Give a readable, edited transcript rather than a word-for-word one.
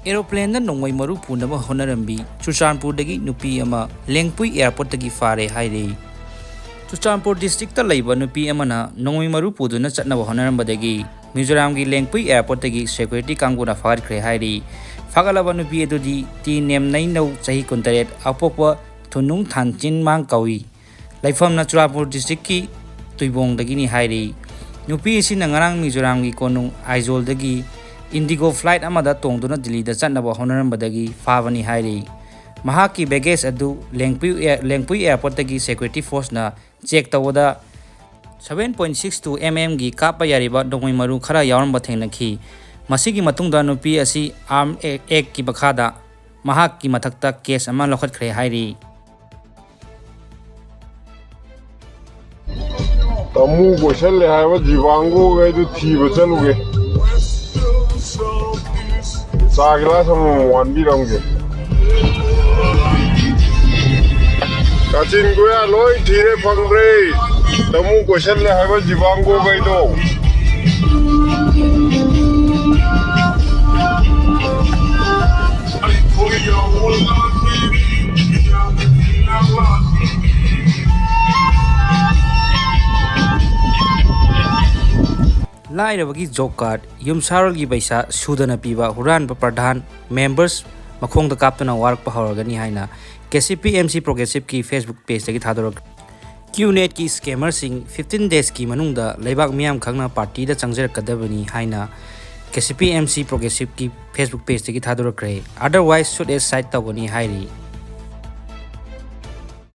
Aeroplane na Nongmei Maru Punaba Honorambi, Ccpurdagi Nupi ama Lengpui Airport tagi fare haire. Ccpur district Laiba Nupi amana Nongmei Maru Puduna Chatnaba Honorambadagi, Mizoramgi Lengpui Airport tagi security Kanguna Farkre haire. Fagalaba Nupi Edudi, T name Naino Sahi Kuntaret, Apopa, Tunung Tanchin Mankawi. Laifam na Ccpur district ki Tuibong dagini haire. Nupi si nangarang Mizoramgi Konung Aizol dagi. Indigo flight amada tongduna Delhi da chatnaba honarambadagi fabani hairi. Mahaki baggage adu Lengpui airport tagi security force na check tawada 7.62 mm gi kapa yariba Nongmei Maru khara yawaramba thengnakhi. Masigi matungda nupi asi arm ek ki bakhada mahaki mathakta case ama lokhatkre hairi. Tamu ko challe haiba jiwango gai du Thiba Chtlure Sagla sama wan biramge Kachin goya loi TWKHRE Fangdre Tamu ko challe haiba jiwango gai do Lairabagi job card, Yumsarolgi Baisa, Sudana Piba, Huran Pradhan, members, Makong the Captain of Work Pahorgani Haina, KCPMC Progressive Ki Facebook page Tagi Thadorok. Qnet ki scammer sing 15 days ki manungda Laibak Miam Kangna Party da Changzer Kadabani Haina, KCPMC Progressive Ki Facebook page Tagi Thadorok. Otherwise, should a site Tawani Hairi.